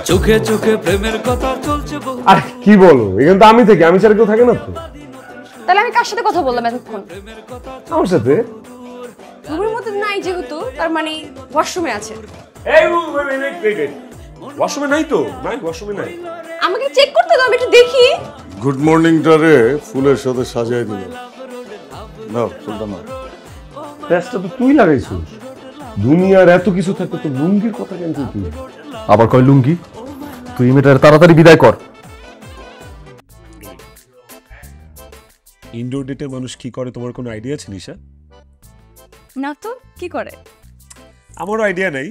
চোখে চোখে প্রেমের কথা চলছে বহু। আর কি বলো, এখানে তো আমি থাকি, আমি ছাড়া কেউ থাকে না তো। তাহলে আমি কার সাথে কথা বললাম এতক্ষণ? আমার সাথে। রুমের মধ্যে নাই যেহেতু, তার মানে ওয়াশরুমে আছে। এই ওয়াশরুমে নাই তো, নাই ওয়াশরুমে নাই। আমাকে চেক করতে দাও, আমি একটু দেখি। গুড মর্নিংটারে ফুলের সাথে সাজিয়ে দিল। নাও ফুলটা নাও। প্যাচটা তো তুই লাগাইছিস। দুনিয়ার এত কিছু থাকতে তো লুঙ্গির কথা কেন তুই? আবার কয় লুঙ্গি? তুই মেয়েটার তাড়াতাড়ি বিদায় কর। ইনডোর ডেটে মানুষ কি করে তোমার কোনো আইডিয়া আছে নিশা? না তো, কি করে? আমারও আইডিয়া নেই,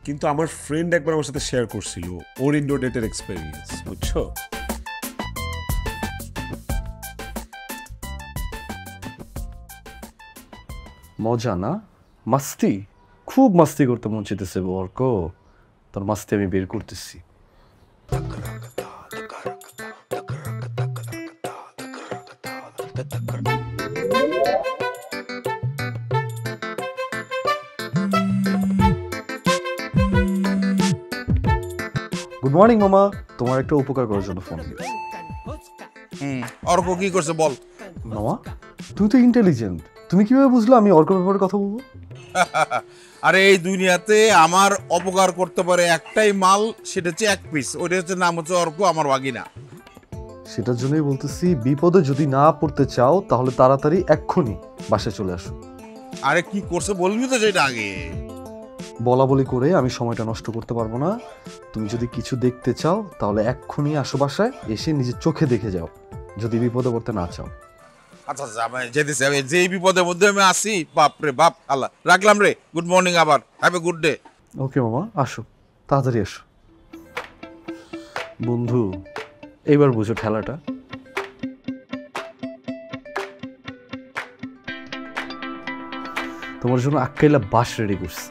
কিন্তু আমার ফ্রেন্ড একবার আমার সাথে শেয়ার করছিল ওর ইনডোর ডেটের এক্সপেরিয়েন্স, বুঝছো? মজা না? মাস্তি? খুব মাস্তি করতে মন চাইতেছে অর্ক। তোর মাস্তি আমি বের করতেছি। গুড মর্নিং মামা, তোমার একটা উপকার করার জন্য ফোন দিয়েছি। অর্ক কি করছে বল। মামা তুমি তো ইন্টেলিজেন্ট, তুমি কিভাবে বুঝলে আমি অর্কের ব্যাপারে কথা বলবো? আরে এই দুনিয়াতে আমার অপকার করতে পারে একটাই মাল, সেটা হচ্ছে এক পিস, ওইটা হচ্ছে নাম হচ্ছে অর্ক, আমার বাগিনা। সেটার জন্যই বলতেছি, বিপদে যদি না পড়তে চাও তাহলে তাড়াতাড়ি এক্ষুনি বাসায় চলে আসো। আরে কি করছে বলবি তো সেটা আগে। বলা বলি করে আমি সময়টা নষ্ট করতে পারবো না। তুমি যদি কিছু দেখতে চাও তাহলে এক্ষুনি আসো বাসায়, এসে নিজের চোখে দেখে যাও, যদি বিপদে পড়তে না চাও। আচ্ছা আচ্ছা, আমি যেতেছি। আমি যে বিপদের মধ্যে আমি আসি, বাপ রে বাপ, আল্লাহ রাখলাম রে। গুড মর্নিং, আবার হ্যাভ এ গুড ডে। ওকে মামা, আসো তাড়াতাড়ি আসো। বন্ধু এইবার বুঝো ঠেলাটা। তোমার জন্য আক্কাইলা বাস রেডি করছি।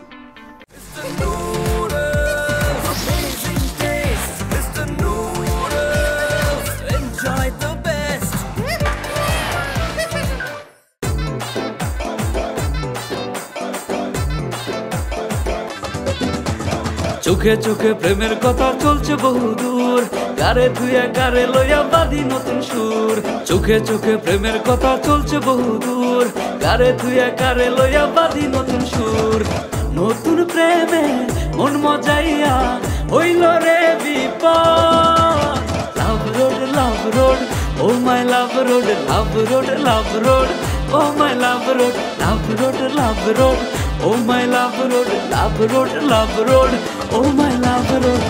চোখে চোখে প্রেমের কথা চলছে বহুদূর, গারে ধুয়ে গারে লইয়া বাঁধি নতুন সুর। চোখে চোখে প্রেমের কথা চলছে বহুদূর, গারে ধুয়ে গারে লইয়া বাঁধি নতুন সুর। নতুন প্রেমে মন মজাইয়া হইল রে বিপদ। লাভ রোড ও মাই লাভ রোড, লাভ রোড ও মাই লাভ রোড, লাভ রোড ও মাই লাভ রোড, লাভ রোড ও মাই লাভ রোড।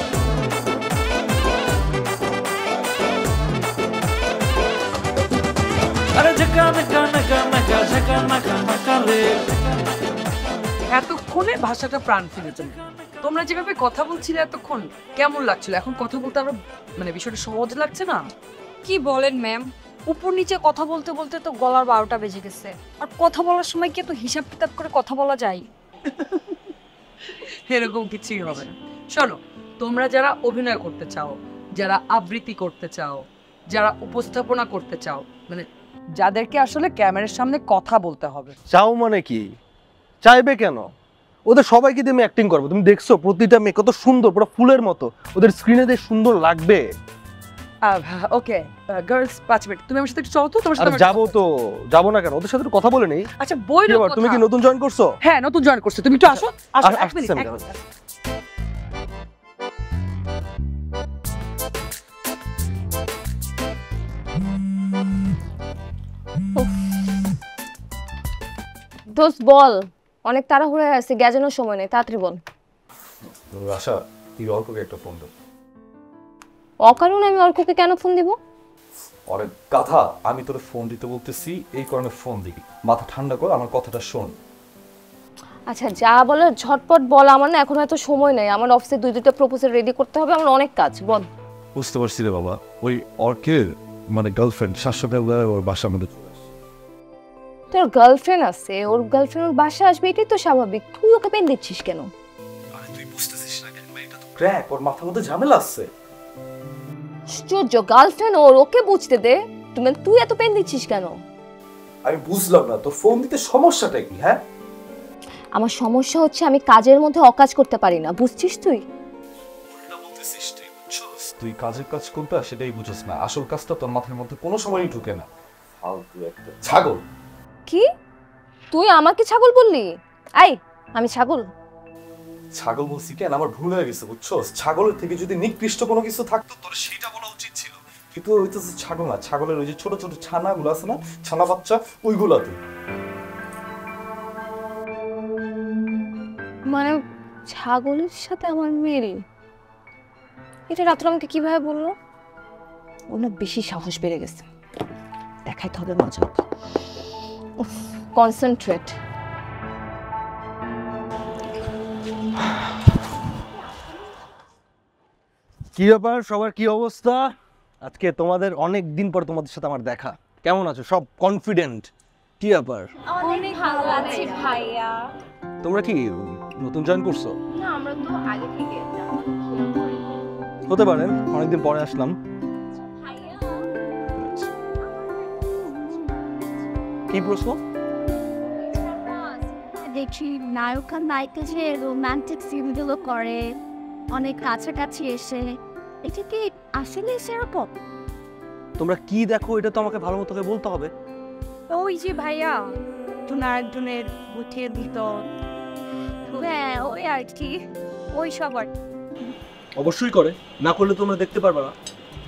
আরে ঝকা নাকা নাকা নাকা ঝকা নাকা নাকা রে। এতক্ষণে ভাষাটা প্রাণ ফিরেছে। তোমরা যেভাবে কথা বলছিলে এতক্ষণ কেমন লাগছিল? এখন কথা বলতে আমরা মানে বিষয়টা সহজ লাগছে না? কি বলেন ম্যাম, উপর নিচে কথা বলতে বলতে তো গলার 12টা বেজে গেছে। আর কথা বলার সময় কি এত হিসাব কিতাব করে কথা বলা যায়? এরকম কিছুই হবে না। শোনো, তোমরা যারা অভিনয় করতে চাও, যারা আবৃত্তি করতে চাও, যারা উপস্থাপনা করতে চাও, মানে যাদেরকে আসলে ক্যামেরার সামনে কথা বলতে হবে। চাও মানে কি? চাইবে কেন? ওদের সবাইকে দিয়ে আমি অ্যাক্টিং করবো। তুমি দেখছো প্রতিটা মেয়ে কত সুন্দর, পুরো ফুলের মতো। ওদের স্ক্রিনে দিয়ে সুন্দর লাগবে। ওকে গার্লস, 5 মিনিট তুমি আমার সাথে একটু চলো তো। তোমার সাথে যাবো তো, যাবো না কেন? ওদের সাথে কথা বলে নেই। আচ্ছা বইলো কথা। তুমি কি নতুন জয়েন করছো? হ্যাঁ নতুন জয়েন করছো। তুমি একটু আসো। আসো 1 মিনিট। দোস্ত বল, অনেক তাড়াহুড়ো হয়ে আছে, গেজানোর সময় নেই, তাড়াতাড়ি বল। আশা, তুই অর্ককে একটা ফোন দাও। অকারণে আমি অর্ককে কেন ফোন দিব? অনেক কথা, আমি তোর ফোন দিতে বলতেছি এই কারণে ফোন দিবি। মাথা ঠান্ডা কর, আমার কথাটা শোন। আচ্ছা যা বলার ঝটপট বল, আমার না এখন এত সময় নেই। আমার অফিসে 2-2টা প্রপোজাল রেডি করতে হবে, আমার অনেক কাজ। বল। বুঝতে পারছি রে বাবা, ওই অর্কের মানে গার্লফ্রেন্ড শাশ্বত ওর বাসা আমাদের চলে আসছে। তোর গার্লফ্রেন্ড আছে, ওর গার্লফ্রেন্ড ওর বাসা আসবে, এটাই তো স্বাভাবিক। তুই ওকে পেন দিচ্ছিস কেন? আরে তুই বুঝতেছিস না কেন? এটা তো ক্র্যাক, ওর মাথার মধ্যে ঝামেলা আছে। আশ্চর্য, গার্লফ্রেন্ড ওর, ওকে বুঝতে দে। তুই এত পেন দিচ্ছিস কেন? আমি বুঝলাম না তোর ফোন দিতে সমস্যাটা কি? হ্যাঁ আমার সমস্যা হচ্ছে আমি কাজের মধ্যে অকাজ করতে পারি না, বুঝছিস তুই? তুই কাজের কাজ কোনটা সেটাই বুঝছ না, আসল কাজটা তোর মাথার মধ্যে কোনো সময়ই ঢুকে না। ছাগল। কি তুই আমাকে ছাগল বললি? আই আমি ছাগল? ছাগল বলছি কেন, আমার ভুল হয়ে গেছে বুঝছো। ছাগলের থেকে যদি নিকৃষ্ট কোনো কিছু থাকতো তোর সেটা বলা উচিত ছিল, কিন্তু ওই তো ছাগল না, ছাগলের ওই যে ছোট ছোট ছানাগুলো আছে না, ছানা বাচ্চা, ওইগুলা তুই। মানে ছাগলের সাথে আমার মিল? এটা রাত্রে আমাকে কিভাবে বললো? ওনার বেশি সাহস বেড়ে গেছে, দেখাইতে হবে মজা। কনসেন্ট্রেট। কি ব্যাপার সবার, কি অবস্থা? আজকে তোমাদের অনেক দিন পর তোমাদের সাথে আমার দেখা। কেমন আছো? সব কনফিডেন্ট? কি ব্যাপার? অনেক ভালো আছি ভাইয়া। তোমরা কি নতুন জয়েন করছো? না, আমরা তো আগে থেকে হতে পারে, অনেকদিন পরে আসলাম। কি প্রশ্ন? দেখি নায়ক আর নায়িকা যে রোমান্টিক সিনগুলো করে অনেক কাছাকাছি এসে, এটা কি আসলে সেরকম? তোমরা কি দেখো এটা তো আমাকে ভালো মতো করে বলতে হবে। ওই যে ভাইয়া একজন আরেকজনের বুঝিয়ে দিত, হ্যাঁ ওই আর কি, ওই সবার। অবশ্যই করে, না করলে তোমরা দেখতে পারবে না,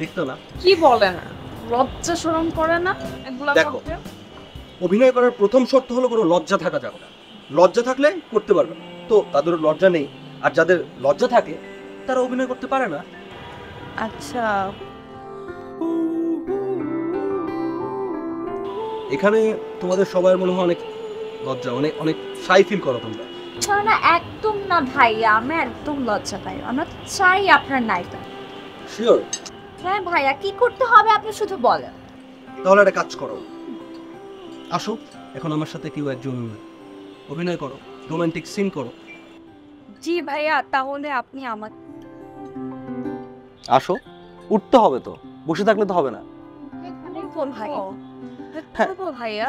দেখতো না। কি বলে না, লজ্জা শরম করে না এগুলা দেখো, করতে? অভিনয় করার প্রথম শর্ত হলো কোনো লজ্জা থাকা যাবে না। লজ্জা থাকলে করতে পারবে, তো তাদের লজ্জা নেই, আর যাদের লজ্জা থাকে তারা অভিনয় করতে পারে না। আচ্ছা, এখানে তোমাদের সবার মনে হয় অনেক লজ্জা, অনেক অনেক শাই ফিল করো তোমরা। না একদম না ভাইয়া, আমরা একদম লজ্জা পাই, আমরা চাই আপনার নায়িকা। শিওর? হ্যাঁ ভাইয়া, কি করতে হবে আপনি শুধু বলেন। তাহলে একটা কাজ করো, আসো এখন আমার সাথে কেউ একজন অভিনয় করো, রোমান্টিক সিন করো। জি ভাইয়া, তাহলে আপনি আমার আসো, উঠতে হবে তো, বসে থাকলে তো হবে না। ভাইয়া,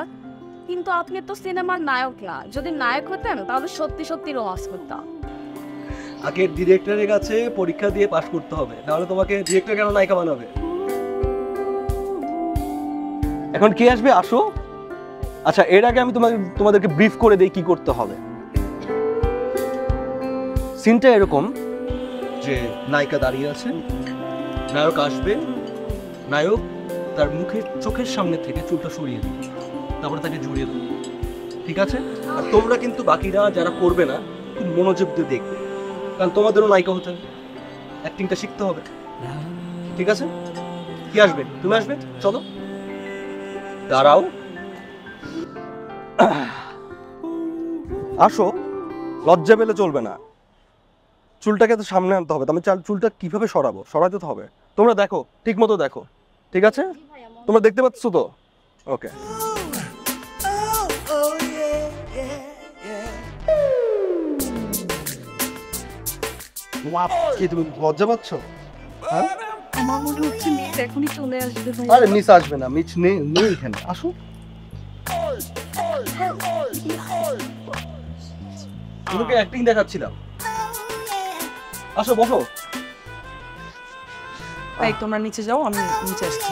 কিন্তু আপনি তো সিনেমার নায়ক না, যদি নায়ক হতেন তাহলে সত্যি সত্যি রোমান্স করতাম। আগে ডিরেক্টরের কাছে পরীক্ষা দিয়ে পাশ করতে হবে, তাহলে তোমাকে ডিরেক্টর কেন নায়িকা বানাবে? এখন কে আসবে? আসো। আচ্ছা, এর আগে আমি তোমাদেরকে ব্রিফ করে দেই কি করতে হবে। সিনটা এরকম যে নায়িকা দাঁড়িয়ে আছে, নায়ক আসবে, নায়ক তার মুখের চোখের সামনে থেকে চুলটা সরিয়ে দিবে, তারপরে তাকে জড়িয়ে দেবে, ঠিক আছে? আর তোমরা কিন্তু বাকিরা যারা করবে না খুব মনোযোগ দিয়ে দেখবে, কারণ তোমাদেরও নায়িকা হতে হবে, অ্যাক্টিংটা শিখতে হবে, ঠিক আছে? কি আসবে? তুমি আসবে, চলো। দাঁড়াও, আসো, লজ্জা পেলে চলবে না, চুলটাকে তো সামনে আনতে হবে। আমি চুলটা কিভাবে সরাবো, সরাতে তো হবে। তোমরা দেখো, ঠিক মতো দেখো, ঠিক আছে? তোমরা দেখতে পাচ্ছ তো? ওকে। কি তুমি লজ্জা পাচ্ছ? হ্যাঁ, আমার মনে হচ্ছে মিস এখনই চলে আসবে। আরে মিস আসবে না, মিস নেই এখানে, আসো। তোমাকে অ্যাক্টিং দেখাচ্ছিলাম, আসো বসো। এই তোমরা নিচে যাও, আমি নিচে আসছি।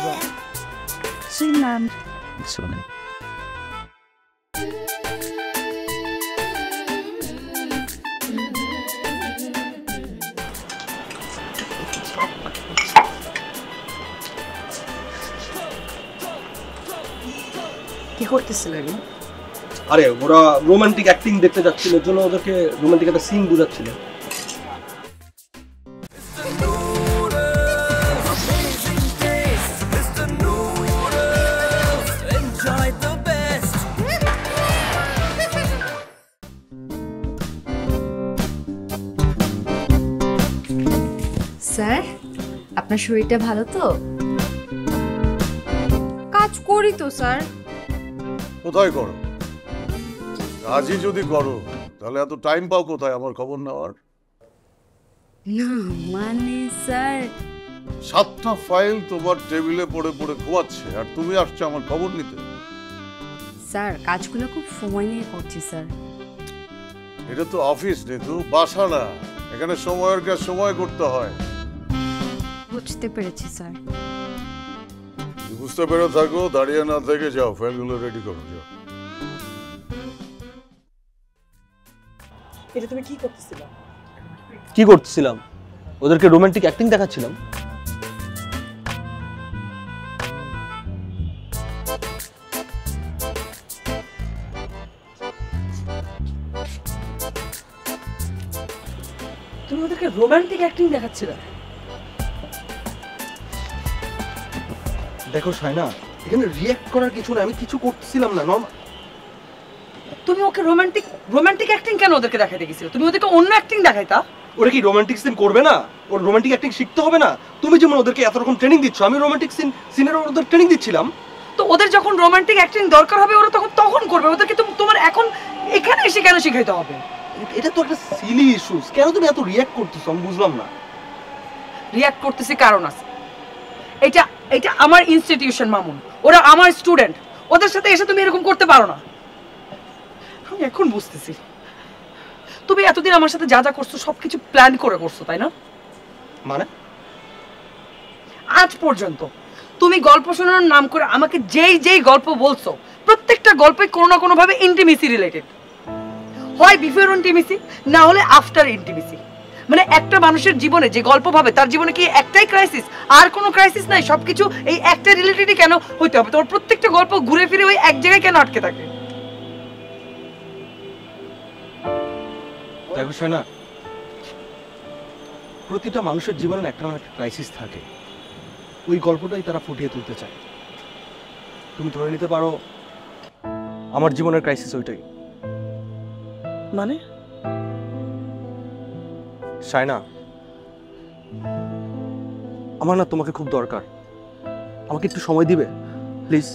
কি করতেছিলেন? আরে ওরা রোমান্টিক অ্যাক্টিং দেখতে যাচ্ছিল, এর জন্য ওদেরকে রোমান্টিক একটা সিন বুঝাচ্ছিল। স্যার, আপনার শরীরটা ভালো তো? কাজ করি তো স্যার। কোথায় করো? কাজই যদি করো তাহলে এত টাইম পাও কোথায় আমার খবর নেওয়ার? না মানে স্যার, 7টা ফাইল তোমার টেবিলে পড়ে পড়ে ঘুমাচ্ছে আর তুমি আসছো আমার খবর নিতে। স্যার কাজগুলো খুব সময় নিয়ে করছি স্যার। এটা তো অফিস নিতু, বাসা না। এখানে সময়ের কাজ সময় করতে হয়। বুঝতে পেরেছি স্যার। বুঝতে পেরে থাকো, দাঁড়িয়ে না থেকে যাও, ফাইলগুলো রেডি করো, যাও। এটা তুমি কি করতেছিলা? কি করতেছিলাম? ওদেরকে রোমান্টিক অ্যাক্টিং দেখাচ্ছিলাম। তুমি ওদেরকে রোমান্টিক অ্যাক্টিং দেখাচ্ছিলে? দেখো শায়না, এখানে রিঅ্যাক্ট করার কিছু না, আমি কিছু করতেছিলাম না। তুমি ওকে রোমান্টিক অ্যাক্টিং কেন ওদেরকে দেখাইতে গেছিলে? তুমি ওদেরকে অন্য অ্যাক্টিং দেখাইতা। ওরা কি রোমান্টিক সিন করবে না? ওর রোমান্টিক অ্যাক্টিং শিখতে হবে না? তুমি যেমন ওদেরকে এত রকম ট্রেনিং দিচ্ছ, আমি রোমান্টিক সিনের ওদের ট্রেনিং দিচ্ছিলাম। তো ওদের যখন রোমান্টিক অ্যাক্টিং দরকার হবে ওরা তখন করবে। ওদেরকে তোমার এখন এখানে এসে কেন শিখাইতে হবে? এটা তো একটা সিলি ইস্যুস। কেন তুমি এত রিঅ্যাক্ট করতেছো আমি বুঝলাম না। রিঅ্যাক্ট করতেছি কারণ আছে। এটা আমার ইনস্টিটিউশন মামুন, ওরা আমার স্টুডেন্ট। ওদের সাথে এসে তুমি এরকম করতে পারো না। আমি এখন বুঝতেছি তুমি এতদিন আমার সাথে যা যা করছো সবকিছু প্ল্যান করে করছো, তাই না? মানে আজ পর্যন্ত তুমি গল্প শোনানোর নাম করে আমাকে যেই গল্প বলছো, প্রত্যেকটা গল্পে কোনো না কোনো ভাবে ইন্টিমেসি রিলেটেড। হয় বিফোর ইন্টিমেসি, না হলে আফটার ইন্টিমেসি। মানে একটা মানুষের জীবনে যে গল্প ভাবে তার জীবনে কি একটাই ক্রাইসিস, আর কোনো ক্রাইসিস নাই? সবকিছু এই একটা রিলেটেডই কেন হইতে হবে? তোমার প্রত্যেকটা গল্প ঘুরে ফিরে ওই এক জায়গায় কেন আটকে থাকে? দেখো শায়না, প্রতিটা মানুষের জীবনে একটা না একটা ক্রাইসিস থাকে। ওই গল্পটাই তারা ফুটিয়ে তুলতে চায়। তুমি ধরে নিতে পারো আমার জীবনের ক্রাইসিস ওইটাই। মানে শায়না, আমার না তোমাকে খুব দরকার। আমাকে একটু সময় দিবে প্লিজ?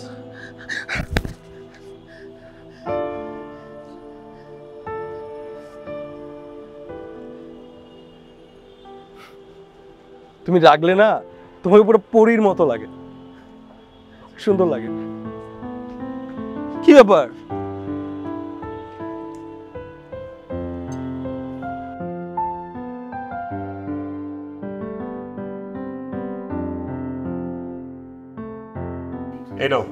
তুমি রাগলে না তোমাকে পুরো পরীর মতো লাগে, সুন্দর লাগে। কি ব্যাপার? এই নাও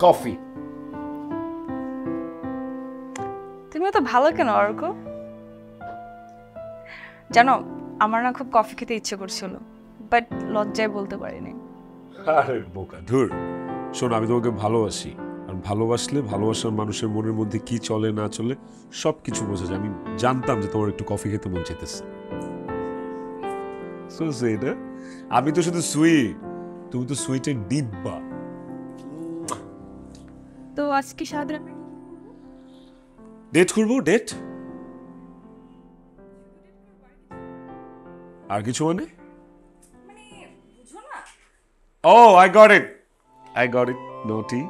কফি। তুমি এত ভালো কেন অর্ক? জানো, আমার না খুব কফি খেতে ইচ্ছে করছিল, বাট লজ্জায় বলতে পারিনি। আরে বোকা, ধুর। শোনো, আমি তোমাকে ভালোবাসি, আর ভালোবাসলে ভালোবাসার মানুষের মনের মধ্যে কি চলে না চলে সব কিছু বোঝা যায়। আমি জানতাম যে তোমার একটু কফি খেতে মন চাইতেছে। আমি তো শুধু সুইট, তুমি তো সুইটের ডিব্বা। তো আজকে সাদরা ডেট করবো। ডেট আর কিছু মানে? ও আই গট ইট নটি।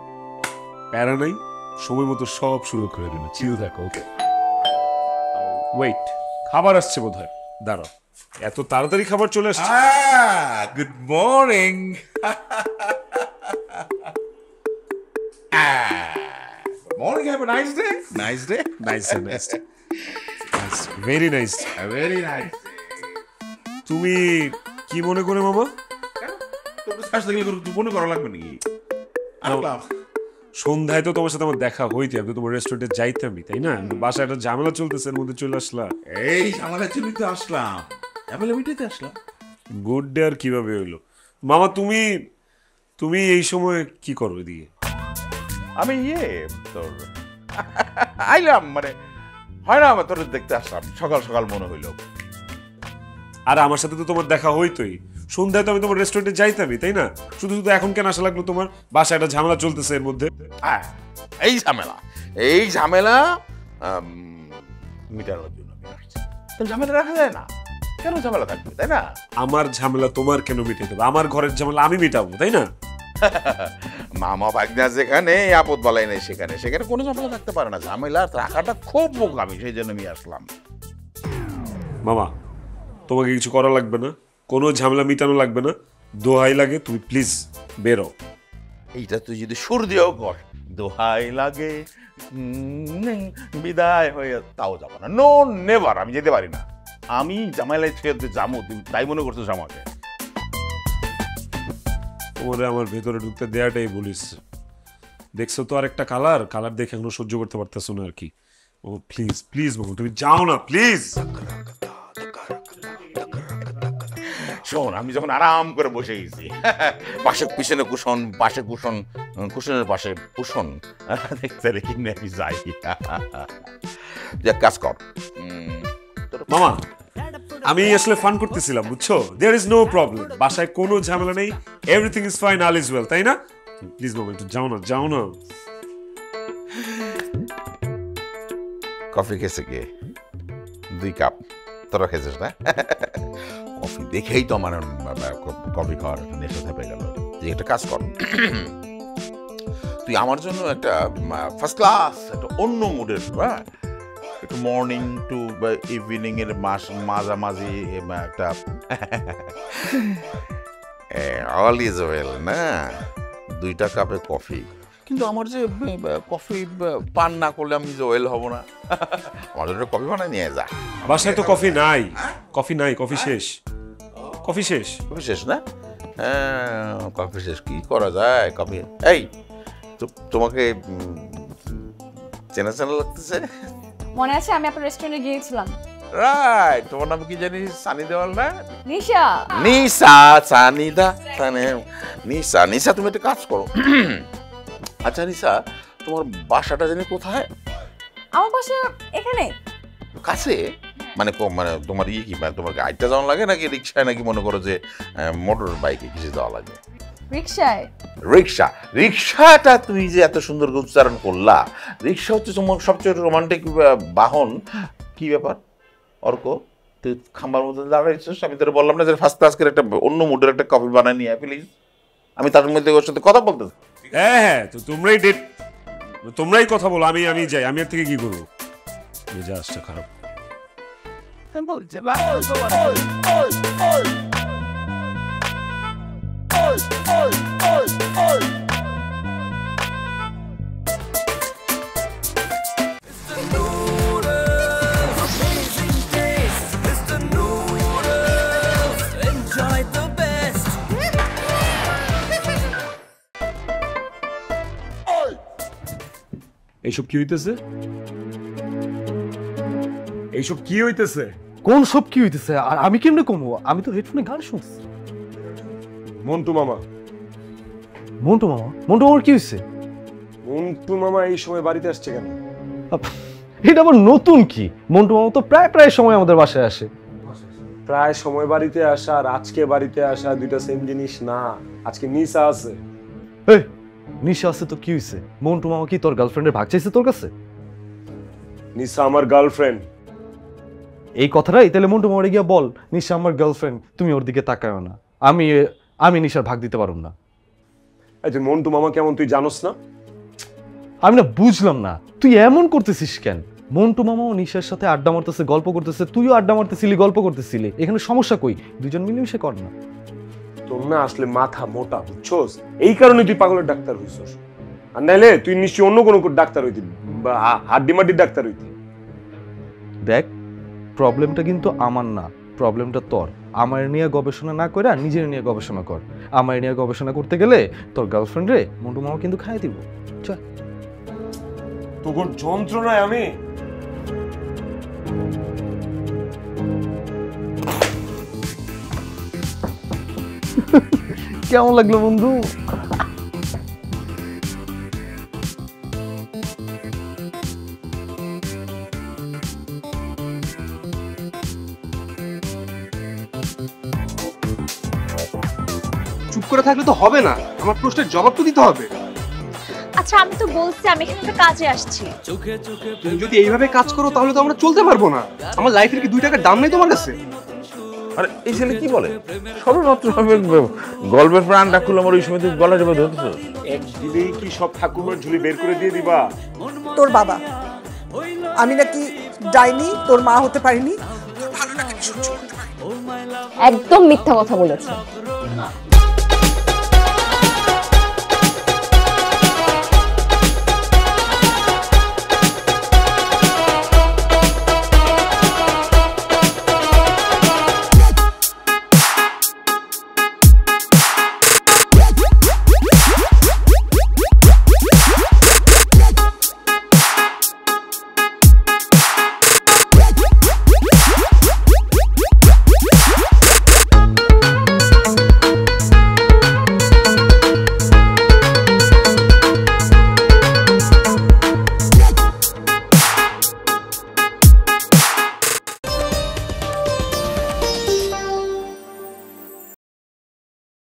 প্যারা নাই, সময় মতো সব শুরু করে দেবে। চিল থাকো। ওকে, ওয়েট, খাবার আসছে বোধহয়। দাঁড়াও, এত তাড়াতাড়ি খাবার চলে আসছে? Good morning. Morning, have a nice day. Nice day. Nice, very nice. Very nice. তুমি কি মনে করে মামা? তোর শ্বাস দেখলে মনে করা লাগবে নাকি? আসলাম। সন্ধ্যায় তো তোমার সাথে আমার দেখা হইতে, আমি তো তোমার রেস্টুরেন্টে যাইতামই, তাই না? বাসায় একটা ঝামেলা চলতেছে, এর মধ্যে চলে আসলা। এই ঝামেলা চলিতে আসলাম, অ্যাভেলেবিলিটিতে আসলাম। গুড ডে আর কিভাবে হইলো? মামা তুমি এই সময় কি করো এদিকে? আমি তোর আইলাম, মানে হয় না, আমার তোর দেখতে আসলাম। সকাল সকাল মনে হইলো। আর আমার সাথে তো তোমার দেখা হইতোই। সন্ধ্যায় তো আমি তোমার রেস্টুরেন্টে যাইতামই, তাই না? শুধু শুধু এখন কেন আসা লাগলো তোমার? বাসায় একটা ঝামেলা চলতেছে, এর মধ্যে এই ঝামেলা মিটানোর জন্য আমি আসছি। তো ঝামেলা রাখা যায় না, কেন ঝামেলা থাকবে, তাই না? আমার ঝামেলা তোমার কেন মিটাতে হবে? আমার ঘরের ঝামেলা আমি মিটাবো, তাই না? মামা ভাগ্না যেখানে, আপদ বালাই নেই সেখানে কোনো ঝামেলা থাকতে পারে না। ঝামেলা রাখাটা খুব বোকামি, সেই জন্য আমি আসলাম। মামা, তোমাকে কিছু করা লাগবে না, কোনো ঝামেলা মিটানো লাগবে না। দোহাই লাগে, তুমি প্লিজ বেরো। এইটা তুই যদি সুর দিয়েও কর, দোহাই লাগে বিদায় হয়ে, তাও যাবো না। নো নেভার, আমি যেতে পারি না। আমি জামাইলাই ছেড়ে যাবো, তুমি তাই মনে করছো আমাকে? ওরে আমার ভেতরে ঢুকতে দেয়াটাই বলিস। দেখছো তো আরেকটা কালার দেখে এখনো সহ্য করতে পারতেছো না আর কি। ও প্লিজ প্লিজ বাবু, তুমি যাও না প্লিজ। শোন, আমি যখন আরাম করে বসে গেছি, পাশে পিছনে কুশন, পাশে কুশন, কুশনের পাশে কুশন দেখতে রেখে আমি যাই। কাজ কর মামা, আমি আসলে ফান করতেছিলাম, বুঝছো? দেয়ার ইজ নো প্রবলেম, বাসায় কোনো ঝামেলা নেই, everything is fine, all is well, তাই না? প্লিজ মামা একটু যাও না, যাও না। কফি খেয়েছে কে? 2 কাপ। তোরা খেয়েছিস না? কফি দেখেই তো আমার কফি খাওয়ার নেশা থেপে গেল। তুই একটা কাজ কর, তুই আমার জন্য একটা ফার্স্ট ক্লাস একটা অন্য মুডের, হ্যাঁ, একটু মর্নিং টু ইভিনিং এর মাঝামাঝি একটা অল ইজ ওয়েল না, 2টা কাপে কফি। কিন্তু আমার যে কফি পান না করলে আমি যে ওয়েল হব না। আমার জন্য কফি বানায় নিয়ে যা। বাসায় তো কফি নাই, কফি নাই, কফি শেষ, কফি শেষ, কফি শেষ না? হ্যাঁ, কফি শেষ, কি করা যায়? কফি এই তোমাকে চেনা চেনা লাগতেছে। মনে আছে আমি আপনার রেস্টুরেন্টে গিয়েছিলাম? রাইট, তোমার নাম কি জানি? সানি দেওয়াল না? নিশা। নিশা, সানিদা, নিশা। নিশা, তুমি একটা কাজ করো। আচ্ছা নিশা, তোমার বাসাটা জানি কোথায়? আমার বাসা এখানে কাছে। মানে তোমার কি, মানে তোমার গাড়িটা যাওয়া লাগে নাকি রিক্সায়, নাকি মনে করো যে মোটর বাইকে কিছু যাওয়া লাগে? রিক্সায়। রিক্সাটা তুমি যে এত সুন্দর উচ্চারণ করলা, রিক্সা হচ্ছে তোমার সবচেয়ে রোমান্টিক বাহন। কি ব্যাপার অর্ক, তুই খাম্বার মধ্যে দাঁড়াইছিস? আমি তোর বললাম না যে ফার্স্ট ক্লাস করে একটা অন্য মুডের একটা কফি বানায় নিয়ে প্লিজ। আমি তার মধ্যে ওর সাথে কথা বলতে। হ্যাঁ, তো তোমরাই কথা বলো, আমি যাই। আমি এর থেকে কি করবো? মেজাজটা খারাপ। এইসব কি হইতেছে? এইসব কি হইতেছে? কোন সব কি হইতেছে? আর আমি কেমনে কমবো? আমি তো হেডফোনে গান শুনছি। মন্টু মামা। মন্টু মামার কি হয়েছে? মন্টু মামা এই সময় বাড়িতে আসছে কেন? এটা আবার নতুন কি? মন্টু মামা তো প্রায় সময় আমাদের বাসায় আসে। প্রায় সময় বাড়িতে আসা আর আজকে বাড়িতে আসা দুইটা সেম জিনিস না। আজকে নিশা আছে। এই নিশা আছে তো কি হয়েছে? মন্টু মামা কি তোর গার্লফ্রেন্ডের ভাগ চাইছে তোর কাছে? নিশা আমার গার্লফ্রেন্ড। এই কথাটাই তাহলে মন্টু মামারে গিয়া বল, নিশা আমার গার্লফ্রেন্ড, তুমি ওর দিকে তাকায়ও না। আমি নিশার ভাগ দিতে পারব না। তুই মন্টু মামা কেমন তুই জানোস না? আমি না বুঝলাম না তুই এমন করতেছিস কেন? মন্টু মামাও নিশার সাথে আড্ডা মারতেছে, গল্প করতেছে, তুইও আড্ডা মারতেছিলি, গল্প করতেছিলি। এখানে সমস্যা কই? দুজন মিলেমিশে কর না। তোর না আসলে মাথা মোটা, বুঝছোস? এই কারণে তুই পাগলের ডাক্তার হইছস। আর নাইলে তুই নিশ্চয়ই অন্য কোনো ডাক্তার হইতি, বা হাড্ডিমাড্ডির ডাক্তার হইতি। দেখ, প্রবলেমটা কিন্তু আমার না, প্রবলেমটা তোর। আমার নিয়ে গবেষণা না করে নিজের নিয়ে গবেষণা কর। আমার নিয়ে গবেষণা করতে গেলে তোর গার্লফ্রেন্ড রে মন্টু মামা কিন্তু খাইয়ে দিব। চল, তোর যন্ত্রণায় আমি কেমন লাগলো বন্ধু? চুপ করে থাকলে তো হবে না, আমার প্রশ্নের জবাব তো দিতে হবে। আচ্ছা আমি তো বলছি আমি এখানে একটা কাজে আসছি। তুমি যদি এইভাবে কাজ করো তাহলে তো আমরা চলতে পারবো না। আমার লাইফের কি 2 টাকার দাম নেই তোমার কাছে? আরে এই ছেলে কি বলে? সর্বমাত্র গল্পের প্রাণটা খুলে আমার ওই সময় গলা চেপে ধরতেছ। এক দিলেই কি সব ঠাকুমার ঝুলি বের করে দিয়ে দিবা? তোর বাবা আমি নাকি ডাইনি, তোর মা হতে পারিনি? একদম মিথ্যা কথা বলেছে।